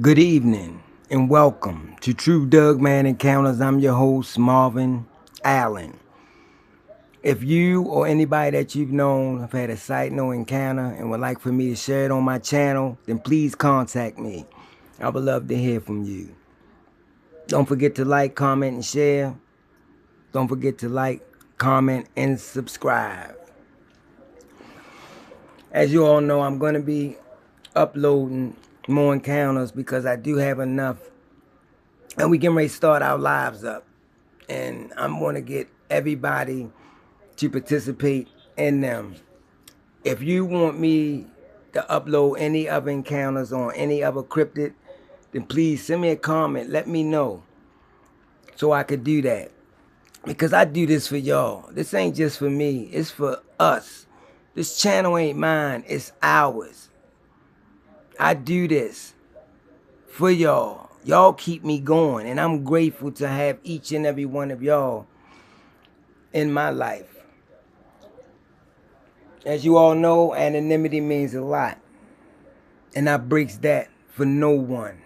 Good evening and welcome to True Dugman Encounters. I'm your host, Marvin Allen. If you or anybody that you've known have had a sighting or encounter and would like for me to share it on my channel, then please contact me. I would love to hear from you. Don't forget to like, comment, and share. Don't forget to like, comment, and subscribe. As you all know, I'm going to be uploading more encounters because I do have enough. And we getting ready to start our lives up. And I'm going to get everybody to participate in them. If you want me to upload any other encounters on any other cryptid, then please send me a comment. Let me know so I could do that. Because I do this for y'all. This ain't just for me. It's for us. This channel ain't mine. It's ours. I do this for y'all. Y'all keep me going. And I'm grateful to have each and every one of y'all in my life. As you all know, anonymity means a lot. And I breaks that for no one.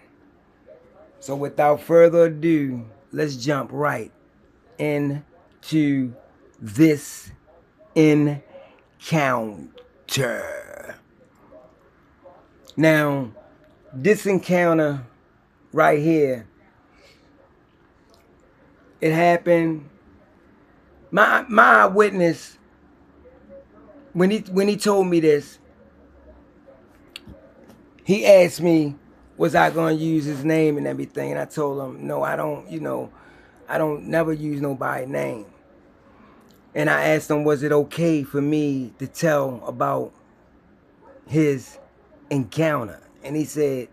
So without further ado, let's jump right into this encounter. Now, this encounter right here, it happened. My witness, when he told me this, he asked me, was I going to use his name and everything? And I told him, no, I don't, I don't never use nobody's name. And I asked him, was it okay for me to tell about his encounter? And he said,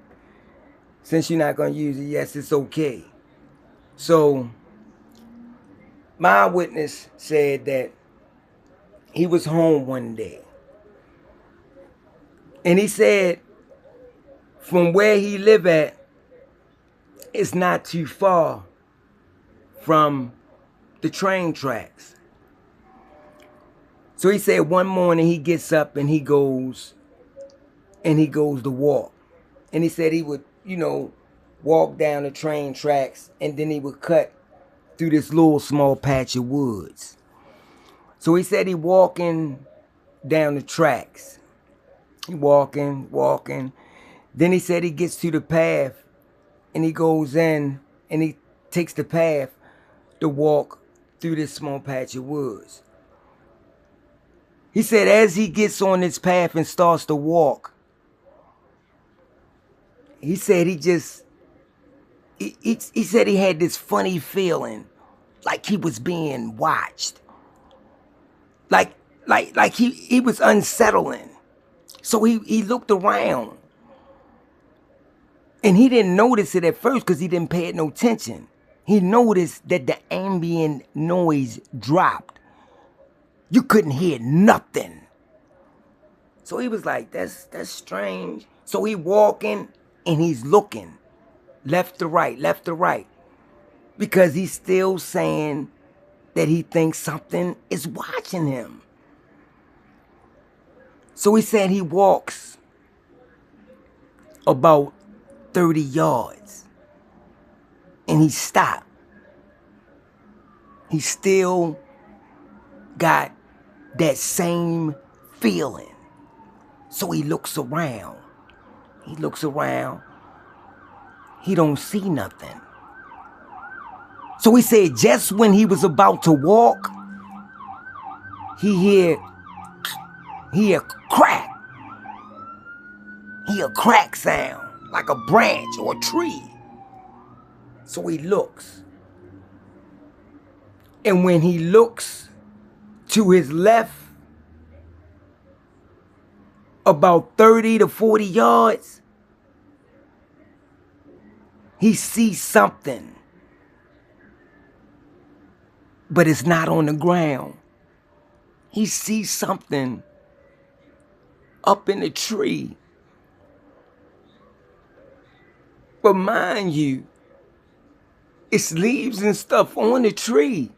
since you're not going to use it, yes, it's okay. So my witness said that he was home one day. And he said from where he lived at, it's not too far from the train tracks. So he said one morning he gets up and he goes to walk. And he said he would, walk down the train tracks and then he would cut through this little small patch of woods. So he said he walking down the tracks. He walking. Then he said he gets to the path and he goes in and he takes the path to walk through this small patch of woods. He said as he gets on this path and starts to walk, he said he said he had this funny feeling like he was being watched. Like he was unsettling. So he looked around. And he didn't notice it at first because he didn't pay it no attention. He noticed that the ambient noise dropped. You couldn't hear nothing. So he was like, that's strange. So he walking and he's looking left to right. Because he's still saying that he thinks something is watching him. So he said he walks about 30 yards. And he stopped. He still got that same feeling. So he looks around. He don't see nothing. So he said just when he was about to walk, he hear crack. He a crack sound like a branch or a tree. So he looks. And when he looks to his left, about 30 to 40 yards, he sees something. But it's not on the ground. He sees something up in the tree. But mind you, it's leaves and stuff on the tree.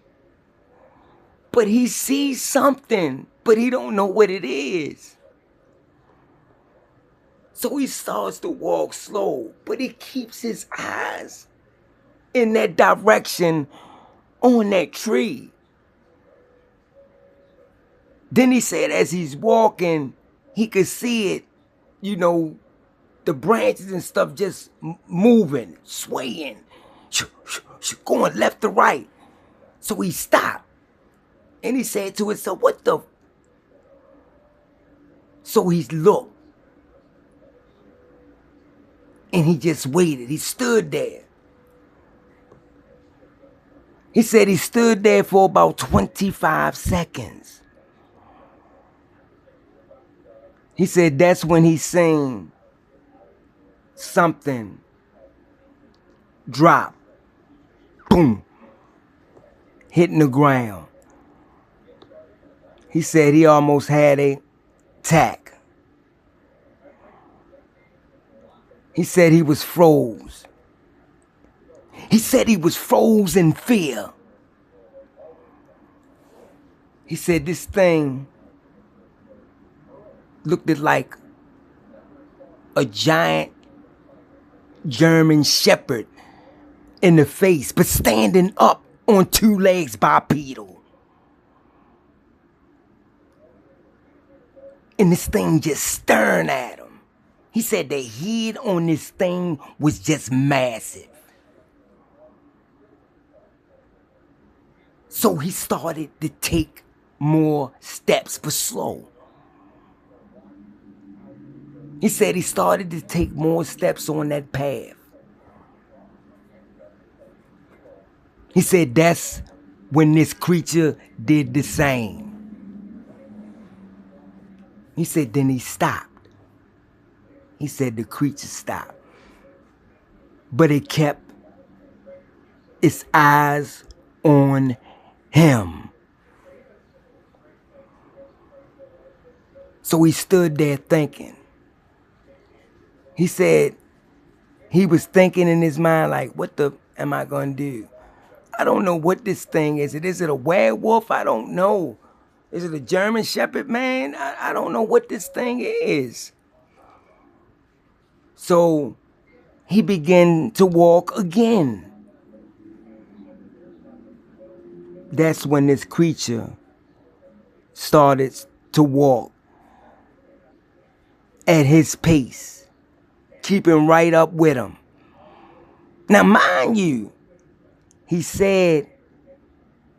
But he sees something, but he don't know what it is. So he starts to walk slow, but he keeps his eyes in that direction on that tree. Then he said as he's walking, he could see it, the branches and stuff just moving, swaying, going left to right. So he stopped and he said to himself, what the? So he looked and he just waited. He stood there. He said he stood there for about 25 seconds. He said that's when he seen something drop, boom, hitting the ground. He said he almost had a attack. He said he was froze. He said he was froze in fear. He said this thing looked like a giant German shepherd in the face, but standing up on two legs bipedal. And this thing just staring at him. He said the head on this thing was just massive. So he started to take more steps, but slow. He said he started to take more steps on that path. He said that's when this creature did the same. He said then he stopped. He said the creature stopped. But it kept its eyes on him. So he stood there thinking. He said he was thinking in his mind like, what the am I going to do? I don't know what this thing is. Is it a werewolf? I don't know. Is it a German shepherd, man? I don't know what this thing is. So he began to walk again. That's when this creature started to walk at his pace, keeping right up with him. Now, mind you, he said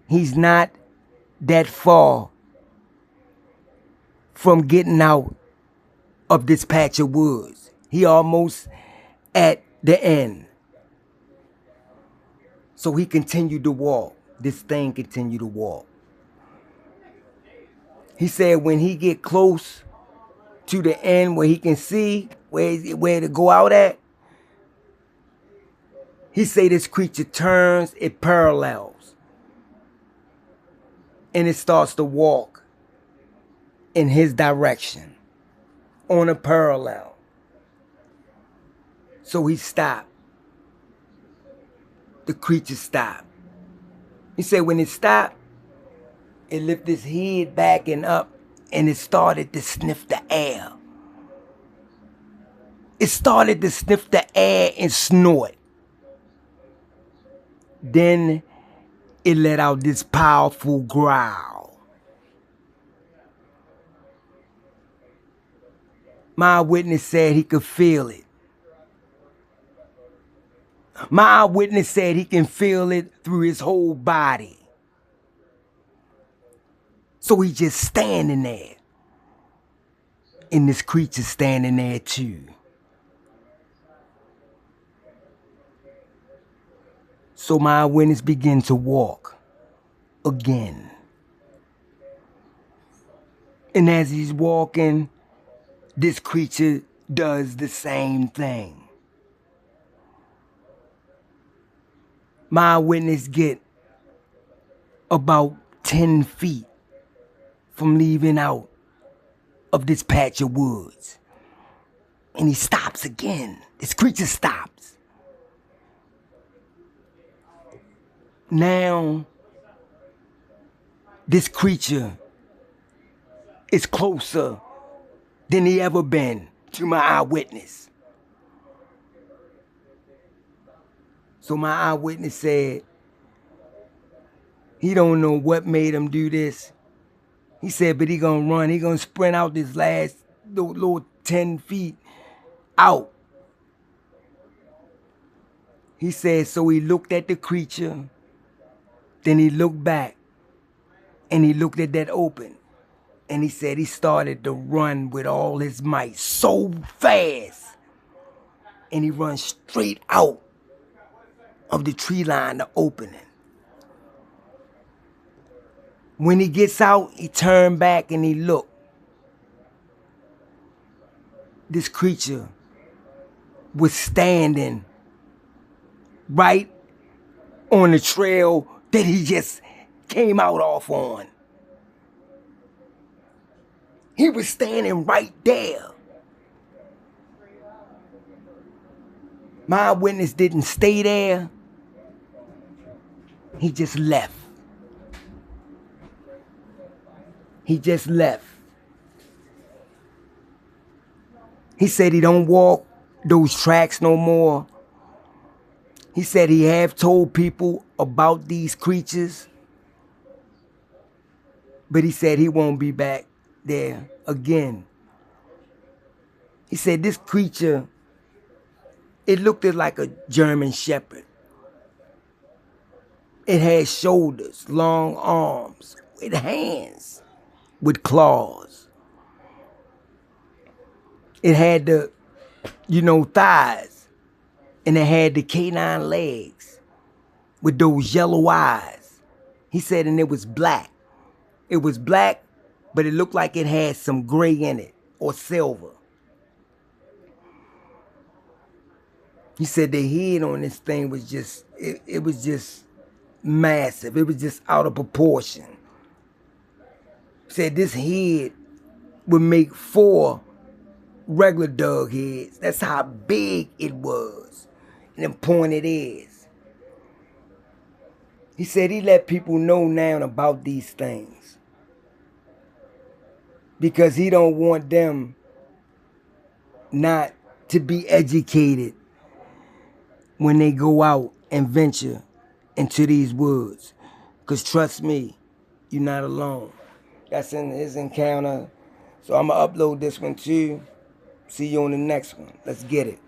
he's not that far from getting out of this patch of woods. He almost at the end. So he continued to walk. This thing continued to walk. He said when he get close to the end where he can see where to go out at, he say this creature turns, it parallels. And it starts to walk in his direction on a parallel. So he stopped. The creature stopped. He said when it stopped, it lifted its head back and up and it started to sniff the air. It started to sniff the air and snort. Then it let out this powerful growl. My witness said he could feel it. My witness said he can feel it through his whole body. So he just standing there. And this creature standing there too. So my witness began to walk again. And as he's walking, this creature does the same thing. My witness get about 10 feet from leaving out of this patch of woods. And he stops again. This creature stops. Now, this creature is closer than he ever been to my eyewitness. So my eyewitness said he don't know what made him do this. He said, but he gonna run. He gonna sprint out this last little 10 feet out. He said, so he looked at the creature, then he looked back, and he looked at that open. And he said he started to run with all his might so fast. And he runs straight out of the tree line, the opening. When he gets out, he turned back and he looked. This creature was standing right on the trail that he just came out off on. He was standing right there. My witness didn't stay there. He just left. He just left. He said he don't walk those tracks no more. He said he have told people about these creatures, but he said he won't be back there again. He said this creature, it looked like a German shepherd. It had shoulders, long arms, with hands, with claws. It had the, thighs, and it had the canine legs with those yellow eyes. He said, and it was black. It was black, but it looked like it had some gray in it, or silver. He said the head on this thing was just, it was just massive. It was just out of proportion. He said this head would make 4 regular dog heads. That's how big it was. And them pointed ears. He said he let people know now about these things, because he don't want them not to be educated when they go out and venture into these woods. Because trust me, you're not alone. That's in his encounter. So I'm going to upload this one too. See you on the next one. Let's get it.